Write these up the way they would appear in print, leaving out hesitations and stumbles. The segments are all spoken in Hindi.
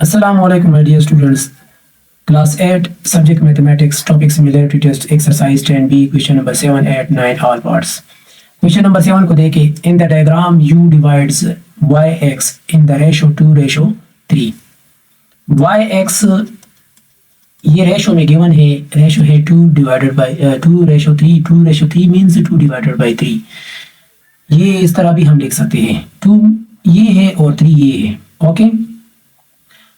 Assalamu alaikum, my dear students. Class 8, subject mathematics, topic similarity test, exercise 10B, question number 7, 8, 9, all parts. Question number 7 को देखें. In the diagram, u divides yx in the ratio 2:3. yx ये रेशो में गिवन है, रेशो है 2 divided by 2:3. 2:3 means 2 divided by 3. ये इस तरह भी हम लिख सकते हैं. 2 ये है और 3 ये है. Okay.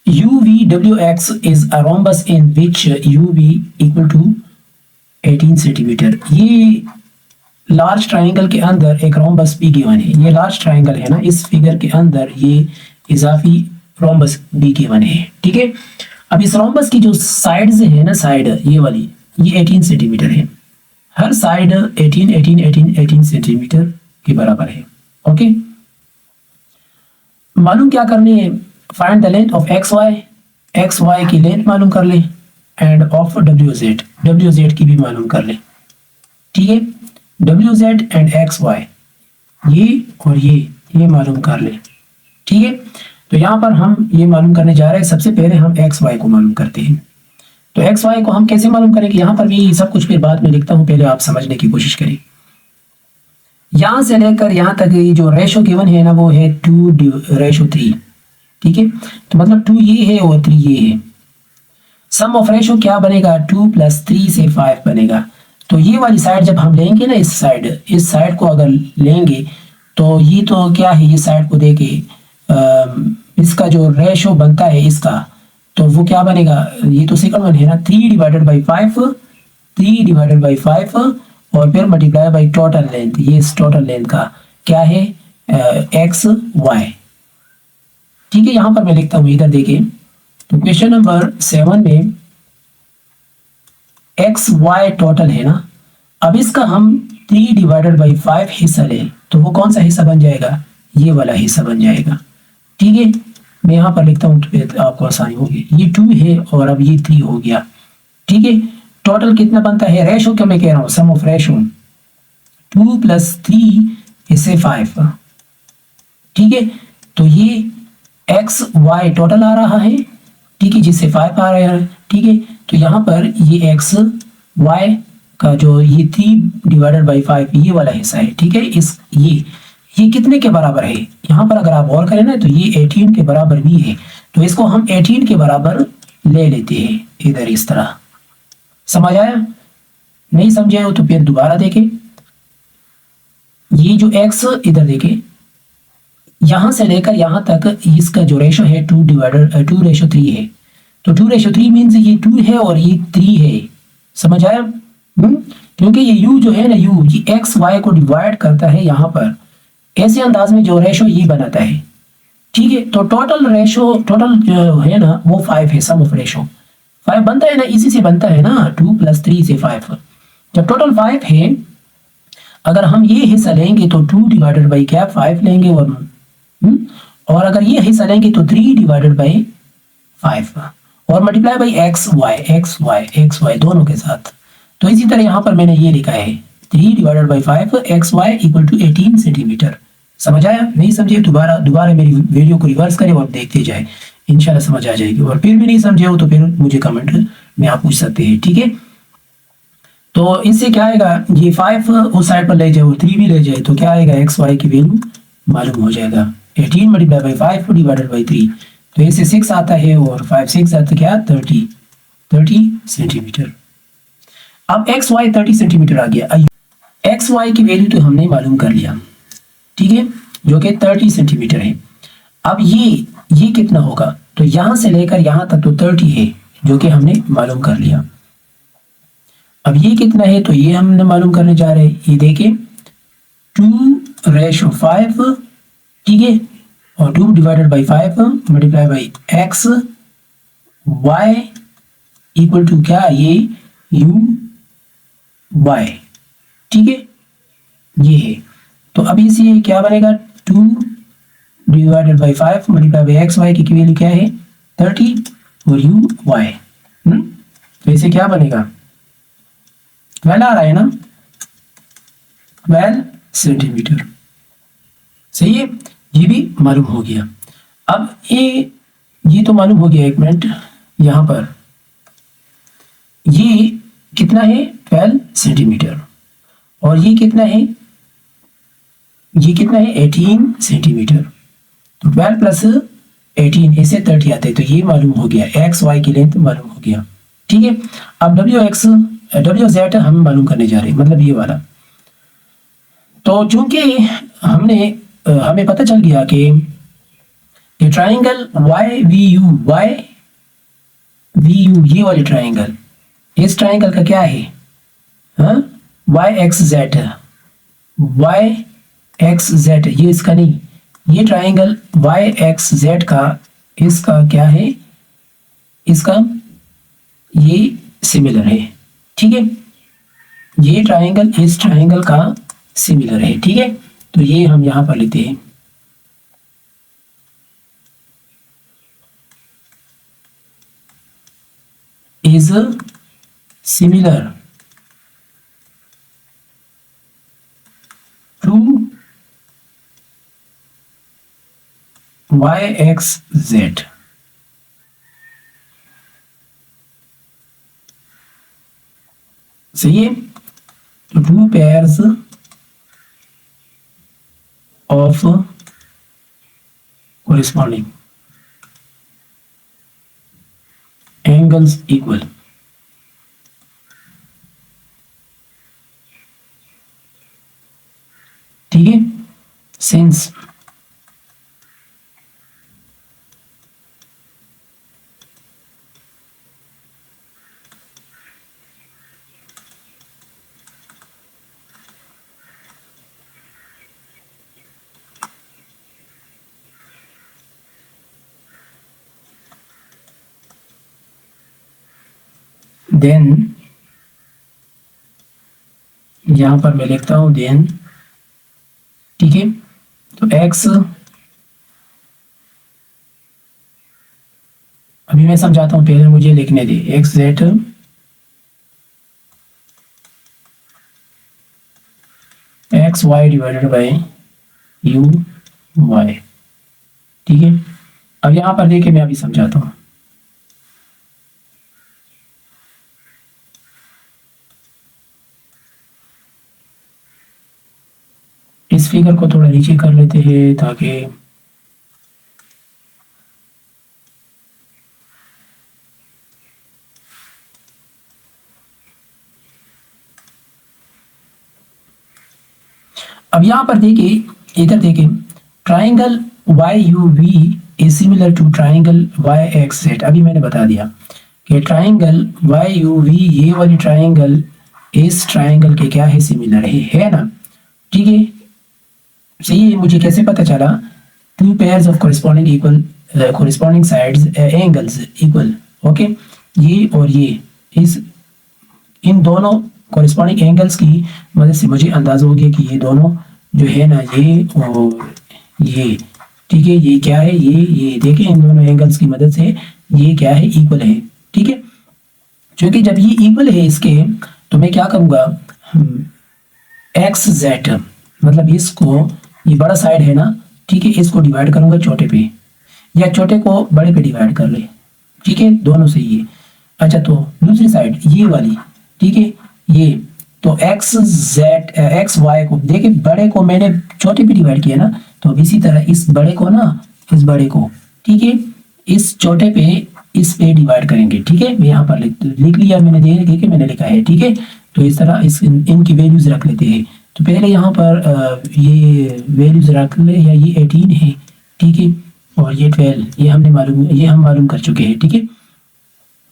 UVWX is a rhombus in which UV equal to 18 centimetre. ये लार्ज ट्राइंगल के अंदर एक रोम्बस भी गिवन है. ये लार्ज ट्राइंगल है ना, इस फिगर के अंदर ये इजाफी रोम्बस भी गिवन है. ठीक है. अब इस रोम्बस की जो साइड्स है ना, साइड ये वाली, ये 18 सेंटीमीटर है. हर साइड 18 सेंटीमीटर के बराबर है. ओके. मालूम क्या करनी है? Find the length of X Y की लेंथ मालूम कर ले एंड ऑफ डब्ल्यू जेड की भी मालूम कर ले. ठीक है. W Z and X Y ये और ये मालूम कर ले. ठीक है. तो यहाँ पर हम ये मालूम करने जा रहे हैं. सबसे पहले हम एक्स वाई को मालूम करते हैं. तो एक्स वाई को हम कैसे मालूम करेंगे? यहाँ पर भी सब कुछ फिर बाद में लिखता हूँ, पहले आप समझने की कोशिश करें. यहाँ से लेकर यहाँ तक ये जो रेशो गिवन है ना, वो है 2:3. ठीक है. तो मतलब 2 ये है और 3 ये है. सम ऑफ रेशो क्या बनेगा? 2 + 3 से 5 बनेगा. तो ये वाली साइड जब हम लेंगे ना, इस साइड को अगर लेंगे तो ये तो क्या है, ये साइड को देके इसका जो रेशो बनता है इसका, तो वो क्या बनेगा? ये तो सेकंड वन है ना, 3 डिवाइडेड बाई 5 और फिर मल्टीप्लाई बाई टोटल लेंथ. ये इस टोटल लेंथ का क्या है? X Y. ठीक है. यहां पर मैं लिखता हूं, इधर देखिए. तो क्वेश्चन नंबर 7 में एक्स वाई टोटल है ना. अब इसका हम 3 डिवाइडेड बाई 5 हिस्सा लें तो वो कौन सा हिस्सा बन जाएगा? ये वाला हिस्सा बन जाएगा. ठीक है. मैं यहाँ पर लिखता हूँ तो आपको आसानी होगी. ये 2 है और अब ये 3 हो गया. ठीक है. टोटल कितना बनता है? रेशो क्या मैं कह रहा हूँ, सम ऑफ रेशो 2 + 3 से 5. ठीक है. तो ये एक्स वाई टोटल आ रहा है. ठीक है. जिससे 5 आ रहा है. ठीक है. तो यहाँ पर ये एक्स वाई का जो ये 3 डिवाइडेड बाई 5 ये वाला हिस्सा है. ठीक है. ये कितने के बराबर है? यहाँ पर अगर आप गौर करें ना, तो ये 18 के बराबर भी है. तो इसको हम 18 के बराबर ले लेते हैं इधर इस तरह. समझ आया? नहीं समझे हो तो फिर दोबारा देखें. ये जो एक्स इधर देखें, यहां से लेकर यहां तक इसका जो रेशो है 2:3 है. तो 2:3 मीन्स ये 2 है और ये 3 है. समझ आया? क्योंकि ये u जो है ना, ये एक्स वाई को डिवाइड करता है यहाँ पर. ऐसे अंदाज में जो रेशो ये बनाता है. ठीक है. तो टोटल जो है ना, वो 5 है. सम ऑफ रेशो 5 बनता है ना, इसी से बनता है ना, 2 + 3 से 5. जब टोटल 5 है, अगर हम ये हिस्सा लेंगे तो 2 डिवाइडेड बाई क्या 5 लेंगे और अगर ये हिस्सा लेंगे तो 3 डिवाइडेड बाई 5 और मल्टीप्लाई बाई एक्स वाई दोनों के साथ. तो इसी तरह यहाँ पर मैंने ये लिखा है 3 divided by 5 X Y equal to 18 centimetre. समझ आया? नहीं समझे दोबारा मेरी वीडियो को रिवर्स करें और देखते जाए, इंशाल्लाह समझ आ जाएगी. और फिर भी नहीं समझे हो तो फिर मुझे कमेंट में आप पूछ सकते हैं. ठीक है. तो इससे क्या आएगा? ये 5 उस साइड पर ले जाए और 3 भी ले जाए तो क्या आएगा? एक्स वाई की वैल्यू मालूम हो जाएगा. 18 मल्टीप्लाई बाई 5 डिवाइडेड बाई 3. तो इससे 6 आता है और 5 6 आता क्या? 30 सेंटीमीटर. अब एक्स वाई 30 सेंटीमीटर आ गया. एक्स वाई की वैल्यू तो हमने मालूम कर लिया. ठीक है. जो कि 30 सेंटीमीटर है. अब ये कितना होगा? तो यहां से लेकर यहां तक तो 30 है, जो कि हमने मालूम कर लिया. अब ये कितना है? तो ये हमने मालूम करने जा रहे हैं. ये देखिए 2:5. ठीक है. और 2 divided by 5 multiply by X Y equal to क्या? ये यू वाई. ठीक है. ये है. तो अभी से क्या बनेगा? 2 divided by 5 multiply by X Y की वैल्यू क्या है? 30 और यू वाई. तो इसे क्या बनेगा? 12 आ रहा है ना, 12 सेंटीमीटर. सही है. ये भी मालूम हो गया. अब ये ये तो मालूम हो गया। एक मिनट, यहाँ पर ये कितना है 12 सेंटीमीटर, और ये कितना है, ये कितना है 18 सेंटीमीटर। तो 12 प्लस 18 इससे 30 आते हैं, तो ये मालूम हो गया, एक्स वाई की लेंथ मालूम हो गया। ठीक है, अब डब्ल्यू जेड हम मालूम करने जा रहे हैं, मतलब ये वाला। तो चूंकि हमें पता चल गया कि ट्राइंगल वाई वी यू ये वाली ट्राइंगल, इस ट्राइंगल का क्या है, वाई एक्स जेड, ये इसका नहीं, ये ट्राइंगल वाई एक्स जेड का, इसका क्या है, इसका ये सिमिलर है। ठीक है, ये ट्राइंगल इस ट्राइंगल का सिमिलर है। ठीक है, तो ये हम यहां पर लेते हैं, is similar to Y X Z. सही है, तो two pairs of corresponding angles equal. ठीक है, सिंस देन, यहां पर मैं लिखता हूं देन। ठीक है, तो x, अभी मैं समझाता हूं, पहले मुझे लिखने दे, X Z X Y divided by U Y. ठीक है, अब यहां पर देखिए, मैं अभी समझाता हूं। इस फिगर को थोड़ा नीचे कर लेते हैं ताकि अब यहां पर देखिए, इधर देखिए, triangle Y U V is similar to triangle Y X Z. अभी मैंने बता दिया कि ट्राइंगल वाई यू वी, ये वाली ट्राइंगल इस ट्राइंगल के क्या है, सिमिलर है ना। ठीक है, सही है। मुझे कैसे पता चला, to pairs of corresponding sides angles equal. Okay, ये और ये, इन दोनों कोरिस्पॉन्डिंग एंगल्स की मदद से मुझे अंदाजा हो गया कि ये दोनों जो है ना, ये और ये, ठीक है, ये क्या है, ये देखिए, इन दोनों एंगल्स की मदद से ये क्या है, इक्वल है। ठीक है, क्योंकि जब ये इक्वल है इसके, तो मैं क्या करूँगा, एक्स जेड, मतलब इसको, ये बड़ा साइड है ना, ठीक है, इसको डिवाइड करूंगा छोटे पे, या छोटे को बड़े पे डिवाइड कर ले। ठीक है, दोनों सही है। अच्छा, तो दूसरी साइड ये वाली, ठीक है, ये तो एक्स वाई को देखिए, बड़े को मैंने छोटे पे डिवाइड किया ना, तो इसी तरह इस बड़े को ना, इस बड़े को, ठीक है, इस छोटे पे इस पे डिवाइड करेंगे। ठीक है, मैं यहाँ पर लिख लिया मैंने, देखिए मैंने लिखा है। ठीक है, तो इस तरह इनकी वैल्यूज रख लेते हैं। तो पहले यहाँ पर ये वैल्यूज रख ले, या ये 18 है, ठीक है, और ये 12, ये हम मालूम कर चुके हैं। ठीक है,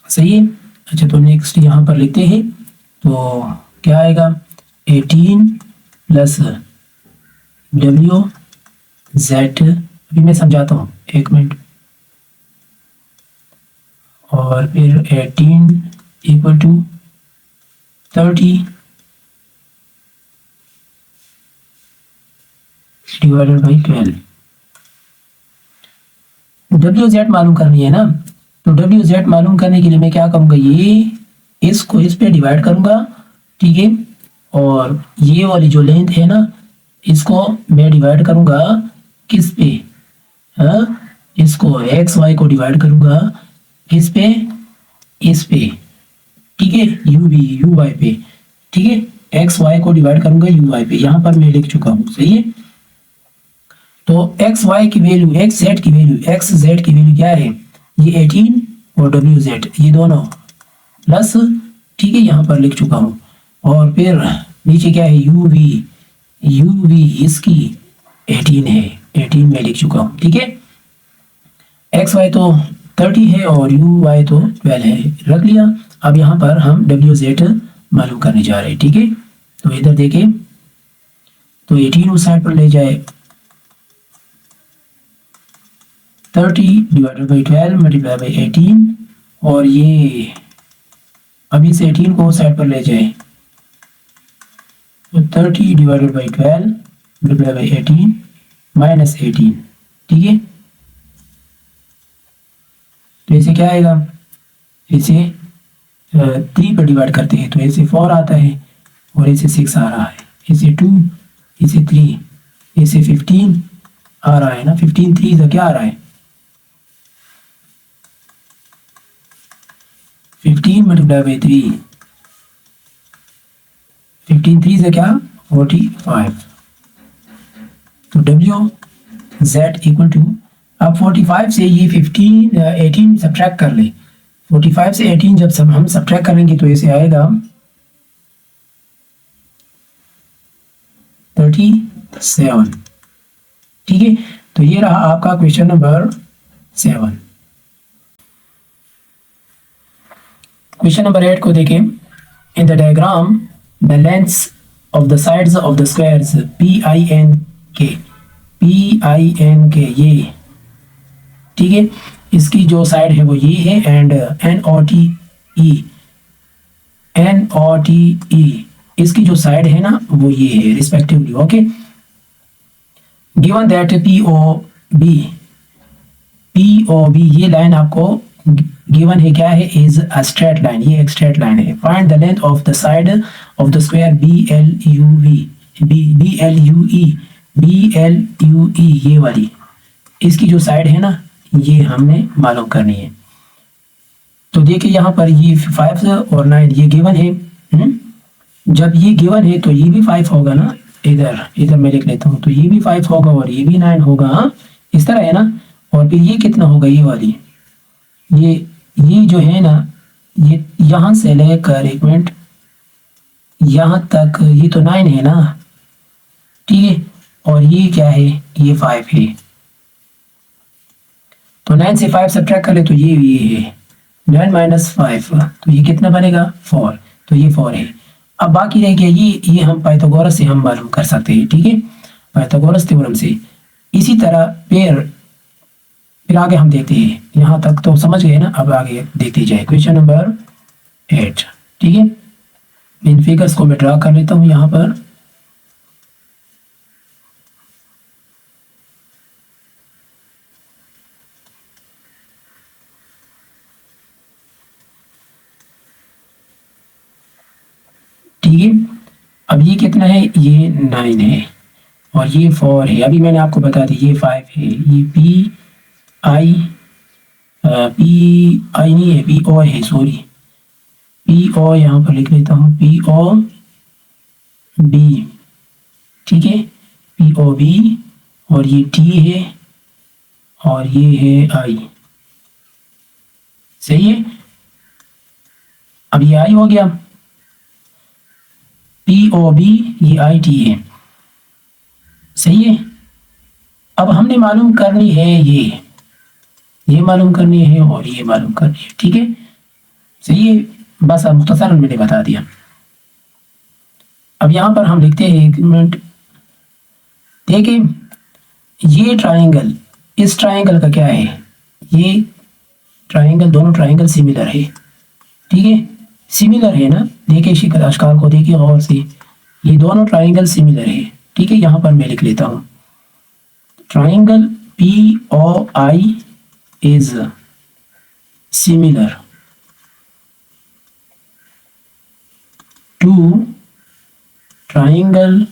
सही है। अच्छा, तो नेक्स्ट यहाँ पर लिखते हैं, तो क्या आएगा, 18 प्लस डब्ल्यू जेड। अभी मैं समझाता हूँ, एक मिनट, और फिर 18 equal to 30 divided by 12। W Z मालूम करनी है ना, तो डब्ल्यू जेड मालूम करने के लिए मैं क्या करूंगा, ये इसको इस पे डिवाइड करूंगा। ठीक है, और ये वाली जो लेंथ है ना, इसको मैं डिवाइड करूंगा किस पे, इसको एक्स वाई को डिवाइड करूंगा इस पे, ठीक है, यू वाई पे, ठीक है, एक्स वाई को डिवाइड करूंगा यू वाई पे, यहां पर मैं लिख चुका हूं, सही है। तो एक्स वाई की वैल्यू, एक्स जेड की वैल्यू, एक्स जेड की वैल्यू क्या है, ये 18 और डब्ल्यू जेड ये दोनों प्लस, ठीक है, यहाँ पर लिख चुका हूँ। और फिर नीचे क्या है, यू वी इसकी 18 है, 18 में लिख चुका हूँ, ठीक है। एक्स वाई तो 30 है और यू वाई तो 12 है, रख लिया। अब यहाँ पर हम डब्ल्यू जेड मालूम करने जा रहे हैं, ठीक है। तो इधर देखें, तो 18 उस साइड पर ले जाए, 30 डिवाइडेड बाई 12 मल्टीप्लाई बाई 18, और ये अभी से 18 को उस साइड पर ले जाए, तो 30 divided by 12 multiply by 18 minus 18, ठीक है। तो इसे क्या आएगा, इसे 3 पर डिवाइड करते हैं तो इसे 4 आता है, और इसे 6 आ रहा है, इसे 2, इसे 3, इसे 15 आ रहा है ना, 15 3 से क्या आ रहा है, 15 मल्टीप्लाई बाई 3, 15 3 से क्या 45। तो डब्ल्यू जेड इक्वल टू, अब 45 से ये 18 सब्ट्रैक्ट कर ले, 45 से 18 जब सब हम सब्ट्रैक्ट करेंगे तो इसे आएगा 37, ठीक है। तो ये रहा आपका क्वेश्चन नंबर 7। क्वेश्चन नंबर 8 को देखें। इन the diagram the lengths of the sides of the squares PIN के ये, ठीक है, इसकी जो साइड है वो ये है, एंड NOTE इसकी जो साइड है ना वो ये है respectively, okay. Given that POB ये लाइन आपको गिवन है, क्या है, इज अ स्ट्रेट लाइन, ये एक स्ट्रेट लाइन है। Find the length of the side of the square BLUE ये वाली, इसकी जो साइड है ना ये हमने मालूम करनी है। तो देखिए यहाँ पर ये 5 और 9 ये गिवन है, जब ये गिवन है तो ये भी 5 होगा ना, इधर मैं लिख लेता हूँ, तो ये भी 5 होगा और ये भी 9 होगा, हाँ इस तरह है ना। और फिर ये कितना होगा, ये वाली, ये जो है ना, ये यहाँ से लेकर, एक मिनट, यहाँ तक ये तो 9 है ना, ठीक है, और ये क्या है, ये 5 है। तो 9 से 5 सब्ट्रैक्ट कर ले तो ये है 9 माइनस 5, तो ये कितना बनेगा 4, तो ये 4 है। अब बाकी रह गया ये हम पाइथागोरस से हम मालूम कर सकते हैं, ठीक है, पाइथागोरस थ्योरम से। इसी तरह फिर आगे हम देखते हैं, यहाँ तक तो समझ गए ना, अब आगे देखते जाए। क्वेश्चन नंबर 8, ठीक है, इन फिगर्स को मैं ड्रा कर लेता हूँ यहाँ पर। ठीक है, अब ये कितना है, ये 9 है और ये 4 है। अभी मैंने आपको बता दी ये 5 है, ये PI नहीं है, PO है, सॉरी, PO यहाँ पर लिख लेता हूँ, POB, ठीक है, POB, और ये T है और ये है I, सही है। अब ये I हो गया, POB, ये IT है, सही है। अब हमने मालूम करनी है ये मालूम करनी है और ये मालूम करनी है, ठीक है, सही है। बस अब मुख्तसरन मैंने बता दिया। अब यहाँ पर हम लिखते हैं, एक मिनट, देखिए ये ट्राइंगल, इस ट्राइंगल का क्या है, ये ट्राइंगल, दोनों ट्राइंगल सिमिलर है, ठीक है, सिमिलर है ना। देखिए शिकल अशकाल को देखिए गौर से, ये दोनों ट्राइंगल सिमिलर है, ठीक है। यहाँ पर मैं लिख लेता हूँ, triangle POI is similar to triangle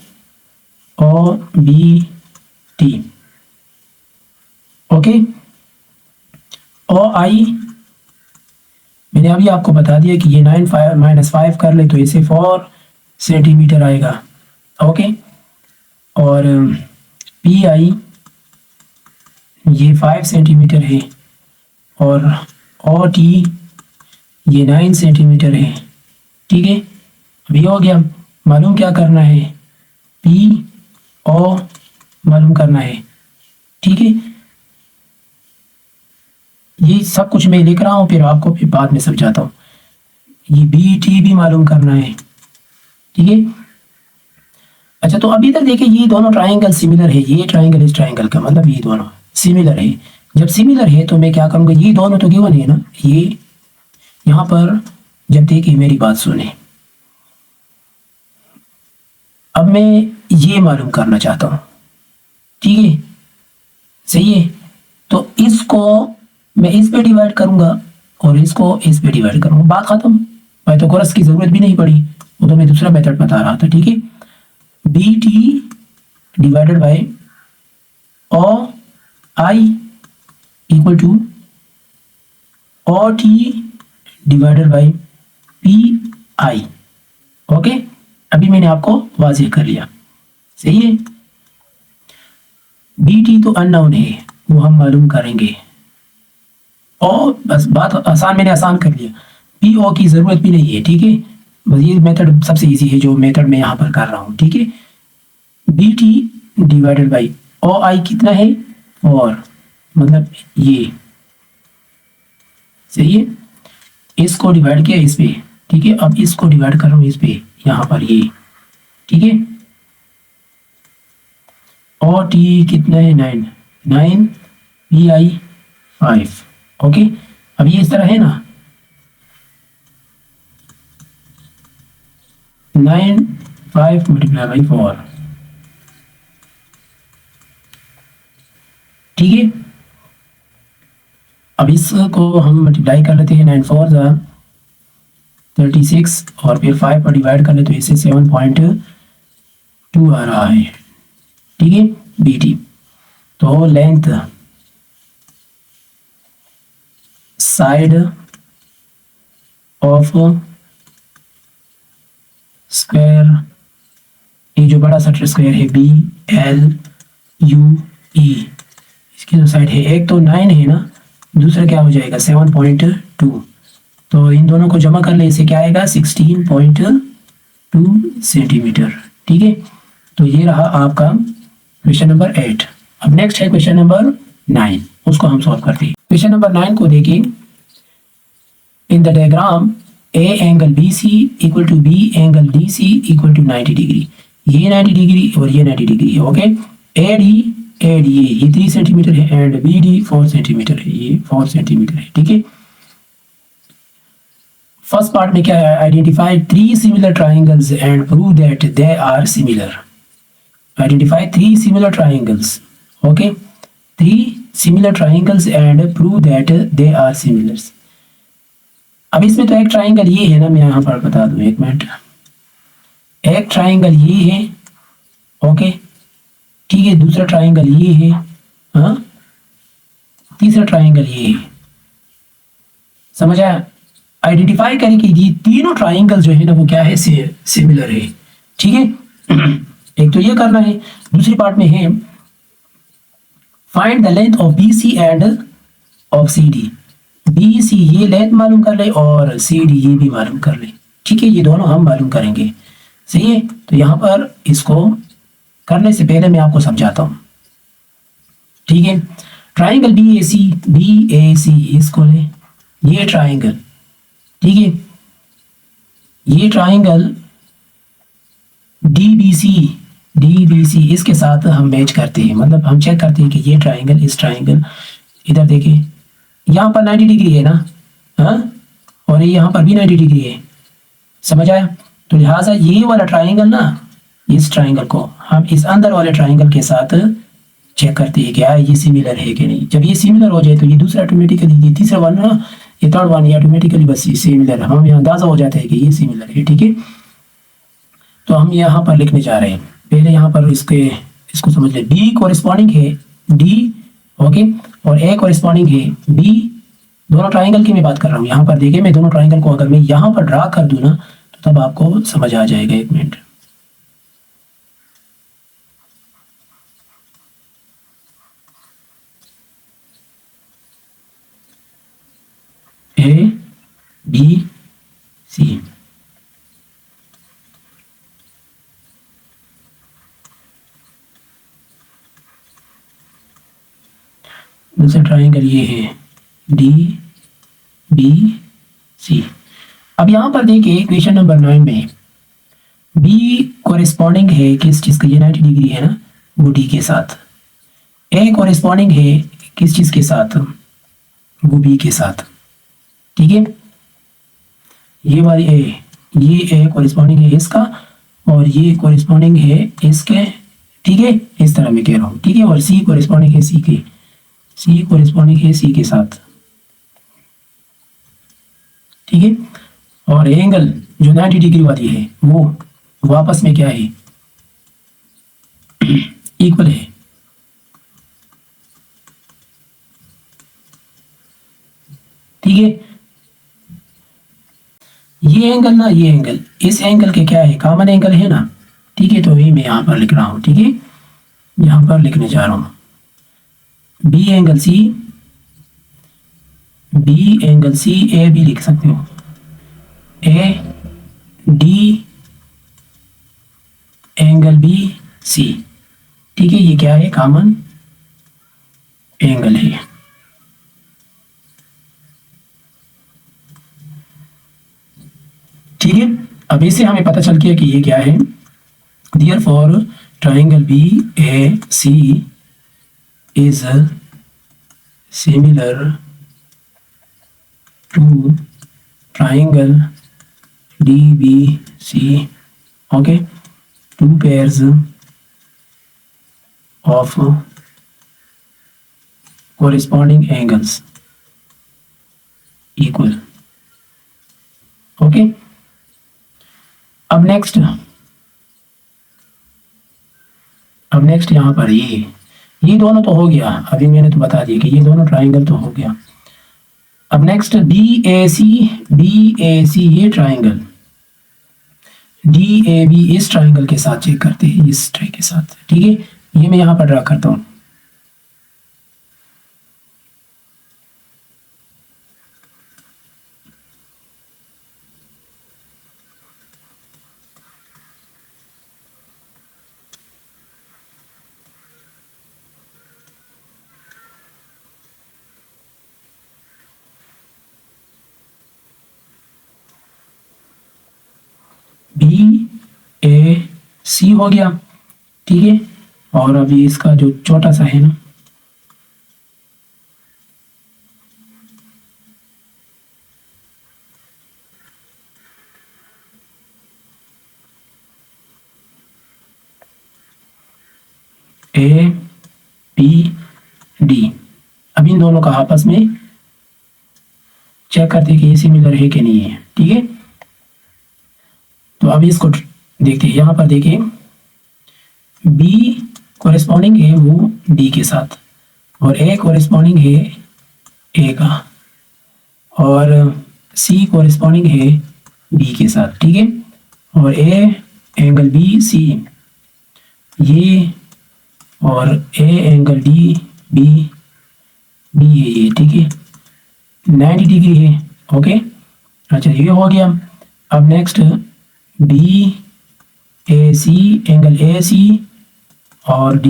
OBT, okay. O I मैंने अभी आपको बता दिया कि ये 9 -5 कर ले तो इसे 4 सेंटीमीटर आएगा। ओके, और पी आई ये 5 सेंटीमीटर है, और ओ टी ये 9 सेंटीमीटर है। ठीक है, अभी हो गया। मालूम क्या करना है, पी ओ मालूम करना है। ठीक है, ये सब कुछ मैं लिख रहा हूँ, फिर आपको फिर बाद में समझाता हूँ। ये बी टी भी मालूम करना है। ठीक है, अच्छा तो अभी तक देखिए ये दोनों ट्राइंगल सिमिलर है, ये ट्राइंगल इस ट्राइंगल का मतलब ये दोनों सिमिलर है। जब सिमिलर है तो मैं क्या करूँगा, ये दोनों तो गिवन है ना, ये यहाँ पर जब देखिए मेरी बात सुने, अब मैं ये मालूम करना चाहता हूँ। ठीक है, सही है, तो इसको मैं इस पे डिवाइड करूंगा और इसको इस पे डिवाइड करूंगा, बात खत्म। पाइथागोरस की जरूरत भी नहीं पड़ी, वो तो मैं दूसरा मेथड बता रहा था। ठीक है, B T divided by O I equal to O T divided by P I. Okay, अभी मैंने आपको वाज़ेह कर लिया, सही है। बी टी तो अननोन है, वो हम मालूम करेंगे, और बस बात आसान, मैंने आसान कर लिया। पी ओ की ज़रूरत भी नहीं है। ठीक है, बस ये मेथड सबसे इजी है जो मेथड मैं यहाँ पर कर रहा हूँ। ठीक है, B T divided by O I कितना है, 4, मतलब ये, सही है। इसको डिवाइड किया इस पे, ठीक है, अब इसको डिवाइड कर रहा हूँ इस पे, यहाँ पर ये। ठीक है, ओ टी कितना है, 9 पी आई 5। ओके, अब ये इस तरह है ना, 9 5 मल्टीप्लाई बाई 4। ठीक है, अब इसको हम मल्टीप्लाई कर लेते हैं, 9 4 36, और फिर 5 पर डिवाइड कर ले तो इसे 7.2 आ रहा है। ठीक है, बी टी, तो लेंथ साइड ऑफ स्क्वायर, ये जो बड़ा सा स्क्वायर है बी एल यू ई, इसकी जो साइड है, एक तो 9 है ना, दूसरा क्या हो जाएगा 7.2, तो इन दोनों को जमा कर ले, इसे क्या आएगा 16.2 सेंटीमीटर। ठीक है, तो ये रहा आपका क्वेश्चन नंबर 8। अब नेक्स्ट है क्वेश्चन नंबर 9, उसको हम सॉल्व करते हैं। क्वेश्चन नंबर 9 को देखिए, in the diagram A angle B C equal to B angle D C equal to 90 degree, ये 90 डिग्री और ये 90 डिग्री है। ओके, ए डी ये 3 सेंटीमीटर है, एंड बी डी 4 सेंटीमीटर है, ये 4 सेंटीमीटर है। ठीक है, फर्स्ट पार्ट में क्या है, identify 3 similar triangles and prove that they are similar. Identify 3 similar triangles. Okay, 3 similar triangles and prove that they are similar. अब इसमें तो एक ट्राइंगल ये है ना, मैं यहाँ पर बता दूं, एक मिनट, एक ट्राइंगल ये है। ओके, ठीक है, दूसरा ट्राइंगल ये है, हाँ, तीसरा ट्राइंगल ये है, समझ आया। आइडेंटिफाई करें कि ये तीनों ट्राइंगल जो है ना वो क्या है, सिमिलर है। ठीक है, एक तो ये करना है, दूसरी पार्ट में है find the length of B C and of C D. B C ये लेंथ मालूम कर ले और सी डी ये भी मालूम कर ले। ठीक है, ये दोनों हम मालूम करेंगे, सही है। तो यहाँ पर इसको करने से पहले मैं आपको समझाता हूँ। ठीक है, ट्राइंगल बी ए सी इसको ले, ये ट्राइंगल, ठीक है, ये ट्राइंगल डी बी सी इसके साथ हम मैच करते हैं, मतलब हम चेक करते हैं कि ये ट्राइंगल इस ट्राइंगल, इधर देखिए यहाँ पर 90 डिग्री है ना, हाँ, और यहाँ पर भी 90 डिग्री है, समझ आया। तो लिहाजा ये वाला ट्राइंगल ना, इस ट्राइंगल को हम इस अंदर वाले ट्राइंगल के साथ चेक करते हैं क्या ये सिमिलर है कि नहीं। जब ये सिमिलर हो जाए तो ये दूसरा ऑटोमेटिकली, ये तीसरा वन ना, ये थर्ड वन, ये ऑटोमेटिकली बस ये सिमिलर, हम यहाँ अंदाजा हो जाता है कि ये सिमिलर है। ठीक है, तो हम यहाँ पर लिखने जा रहे हैं, पहले यहाँ पर इसको समझ ले। बी कॉरेस्पॉन्डिंग है डी, ओके, और ए कॉरेस्पॉन्डिंग है बी दोनों ट्राइंगल की मैं बात कर रहा हूँ। यहाँ पर देखिए, मैं दोनों ट्राइंगल को अगर मैं यहाँ पर ड्रा कर दूँ ना, तो तब आपको समझ आ जाएगा। एक मिनट, ए बी सी, दूसरा ट्राइंगल ये है डी बी सी। अब यहाँ पर देखिए क्वेश्चन नंबर 9 में बी कोरिस्पॉन्डिंग है किस चीज़ का, ये 90 डिग्री है ना, वो डी के साथ। ए कोरिस्पॉन्डिंग है किस चीज़ के साथ, वो बी के साथ। ठीक है, ये वाली ए, ये ए कोरिस्पॉन्डिंग है इसका, और ये कोरिस्पॉन्डिंग है इसके। ठीक है, इस तरह मैं कह रहा हूँ। ठीक है, और सी कोरिस्पॉन्डिंग है सी के, सी कोरिस्पॉन्डिंग है सी के साथ। ठीक है, और एंगल जो 90 डिग्री वाली है वो वापस में क्या है, इक्वल है। ठीक है, ये एंगल ना, ये एंगल इस एंगल के क्या है, कॉमन एंगल है ना। ठीक है, तो ये मैं यहां पर लिख रहा हूं। ठीक है, यहां पर लिखने जा रहा हूं B angle C, B angle C, A भी लिख सकते हो, A D angle B C. ठीक है, ये क्या है, कॉमन एंगल है। ठीक है, अब इससे हमें पता चल गया कि ये क्या है। Therefore, triangle BAC is similar to triangle DBC. Okay, two pairs of corresponding angles equal. Okay, अब नेक्स्ट यहाँ पर ये दोनों तो हो गया, अभी मैंने तो बता दिया कि ये दोनों ट्राइंगल तो हो गया। अब नेक्स्ट BAC ये ट्राइंगल, DAB इस ट्राइंगल के साथ चेक करते हैं, इस ट्राई के साथ। ठीक है, ये मैं यहाँ पर ड्रा करता हूँ। BAC हो गया। ठीक है, और अभी इसका जो छोटा सा है ना, ABD, अब इन दोनों का आपस में चेक करते हैं कि ये सिमिलर है कि नहीं है। ठीक है, तो अभी इसको देखते हैं। यहाँ पर देखिए B कोरिस्पॉन्डिंग है वो D के साथ, और A कोरिस्पॉन्डिंग है A का, और C कोरिस्पॉन्डिंग है B के साथ। ठीक है, और A एंगल BC ये, और A एंगल DB B है ये। ठीक है, 90 डिग्री है। ओके, अच्छा ये हो गया। अब नेक्स्ट BAC एंगल AC और D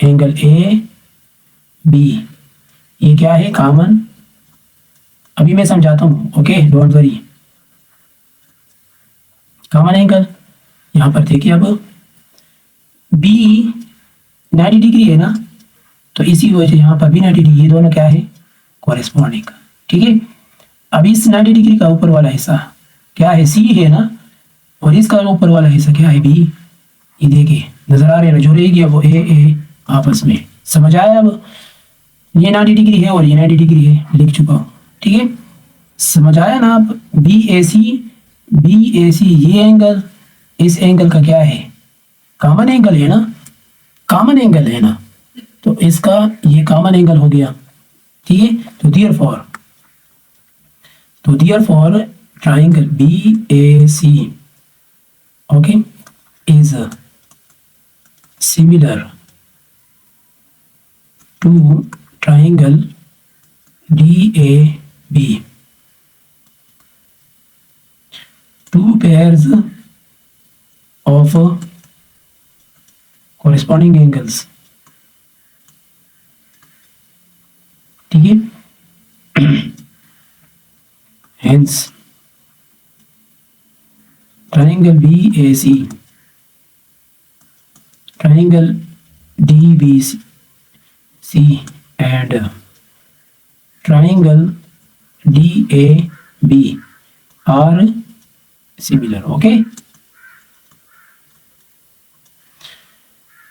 एंगल AB, ये क्या है, कॉमन। अभी मैं समझाता हूँ। Okay, don't worry, common angle. यहाँ पर देखिए, अब B 90 डिग्री है ना, तो इसी वजह से यहाँ पर भी 90 डिग्री, ये दोनों क्या है, कॉरेस्पॉन्डिंग। ठीक है, अब इस 90 डिग्री का ऊपर वाला हिस्सा क्या है, C है ना, और इसका ऊपर वाला हिस्सा क्या है, B। ये देखिए नजर आ रहे हैं ना, जो रह गया वो A आपस में। समझ आया? अब ये 90 डिग्री है और ये 90 डिग्री है, लिख चुका हूँ। ठीक है, समझ आया ना? अब BAC ये एंगल इस एंगल का क्या है, कॉमन एंगल है ना, कॉमन एंगल है ना, तो इसका ये कॉमन एंगल हो गया। ठीक है, तो देयरफॉर तो therefore triangle BAC, okay, is similar to triangle DAB. Two pairs of corresponding angles, ठीक है। Hence triangle BAC, triangle DBC and triangle DAB are similar, okay।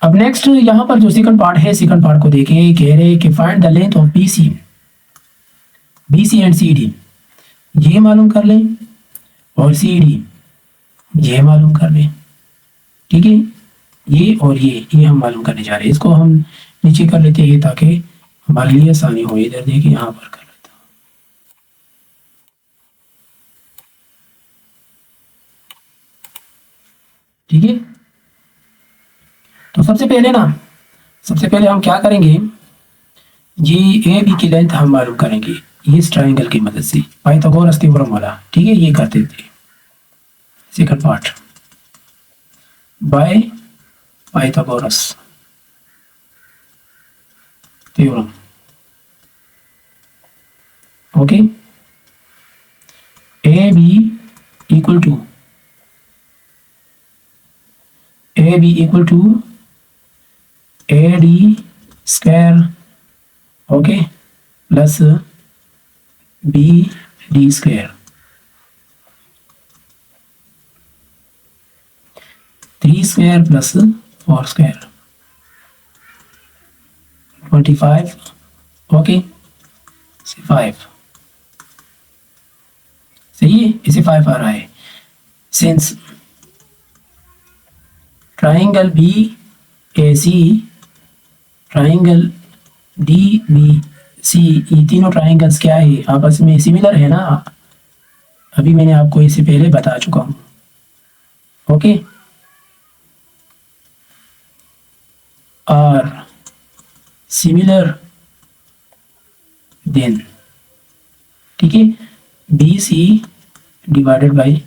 अब नेक्स्ट यहां पर जो सेकंड पार्ट है, सेकंड पार्ट को देखें। कह रहे कि find the length of BC and CD, ये मालूम कर लें, और CD ये मालूम कर लें, ठीक है। ये और ये हम मालूम करने जा रहे हैं। इसको हम नीचे कर लेते हैं ताकि हमारे लिए आसानी हो। इधर देखिए, यहाँ पर कर लेता हूँ, ठीक है। तो सबसे पहले हम क्या करेंगे, ये AB की लेंथ हम मालूम करेंगे इस ट्राइंगल की मदद से, पाइथागोरस थ्योरम वाला, ठीक है। ये करते थे second part by Pythagoras theorem, okay. AB equal to AD square, okay, plus BD square, 3 square plus 4 square, 25, okay, 5 सही है। इसे 5 आ रहा है। Since triangle BAC, triangle DBC, ये तीनों ट्राइंगल्स क्या है, आपस में सिमिलर है ना। अभी मैंने आपको इससे पहले बता चुका हूँ, ओके। आर सिमिलर देन, ठीक है, BC divided by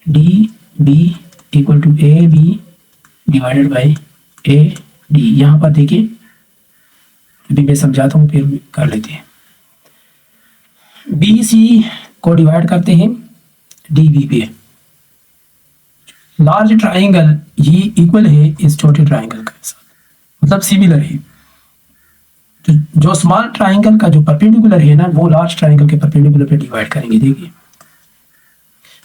DB equal to AB divided by AD। यहाँ पर देखिए, अभी मैं समझाता हूँ फिर कर लेते हैं। BC को डिवाइड करते हैं DB पे। लार्ज ट्राइंगल ये इक्वल है इस छोटे ट्राइंगल के साथ, मतलब सिमिलर है। जो स्मॉल ट्राइंगल का जो परपेंडिकुलर है ना, वो लार्ज ट्राइंगल के परपेंडिकुलर पे डिवाइड करेंगे। देखिए,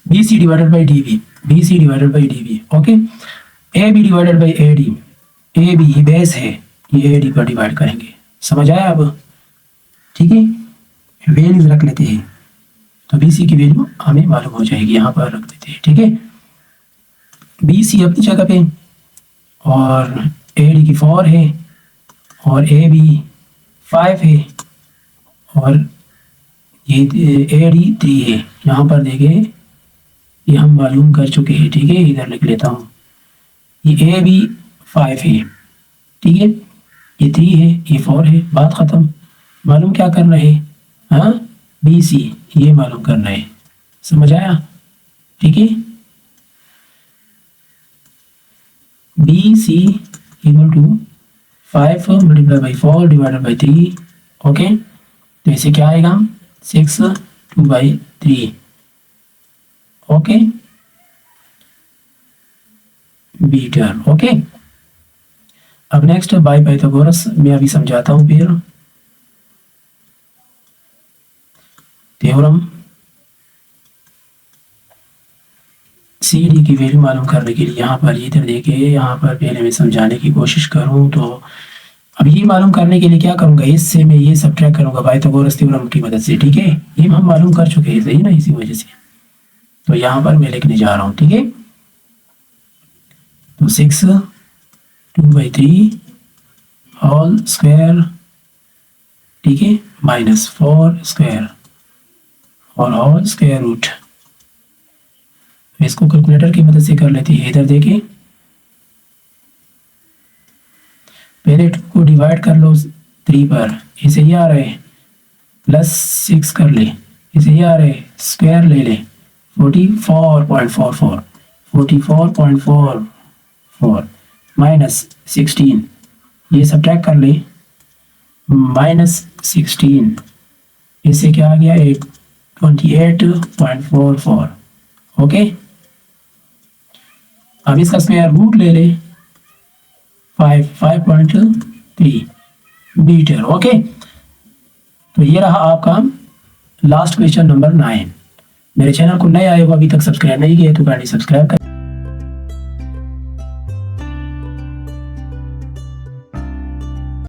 BC divided by DB, BC divided by DB, okay. AB divided by AD, AB ये बेस है, ये AD पर डिवाइड करेंगे। समझ आया अब, ठीक है। वैल्यूज रख लेते हैं, तो BC की वैल्यू हमें मालूम हो जाएगी, यहाँ पर रख देते हैं, ठीक है। BC अपनी जगह पे, और AD की 4 है, और AB 5 है, और ये AD 3 है। यहाँ पर देखें, ये हम मालूम कर चुके हैं, ठीक है। इधर लिख लेता हूँ, ये AB 5 है, ठीक है, ये 3 है, ये 4 है, बात ख़त्म। मालूम क्या करना है, हाँ, BC ये मालूम करना है। समझ आया, ठीक है। BC equal to 5 multiply by 4 divided by 3, okay. तो इसे क्या आएगा, 6 2/3, ओके, बी टर्म, ओके। अब नेक्स्ट बाय पाइथागोरस मैं अभी समझाता हूँ फिर थ्योरम। CD की वैल्यू मालूम करने के लिए यहाँ पर इधर देखिए, यहाँ पर पहले मैं समझाने की कोशिश करूँ तो अब ये मालूम करने के लिए क्या करूँगा, इससे मैं ये सब्ट्रैक्ट करूँगा पाइथागोरस थ्योरम की मदद से, ठीक है। ये हम मालूम कर चुके हैं, सही ना, इसी वजह से तो यहाँ पर मैं लिखने जा रहा हूँ, ठीक है। तो 6 2/3 होल स्क्वायर, ठीक है, -4 स्क्वायर, और होल स्क्वायर रूट। इसको कैलकुलेटर की मदद से कर लेते हैं। इधर देखिए, पहले 2 को डिवाइड कर लो 3 पर, इसे ये आ रहा है प्लस 6 कर ले, इसे ये आ रहा है स्क्वायर ले ले 44.44 44.44 माइनस 16, ये सब्ट्रैक्ट कर ले -16, इससे क्या आ गया 28.44। ओके, अब इसका स्क्वायर रूट ले ले 5.3 मीटर। ओके, तो ये रहा आपका लास्ट क्वेश्चन नंबर 9। मेरे चैनल को नए आए हो अभी तक सब्सक्राइब नहीं किए तो काइंडली सब्सक्राइब कर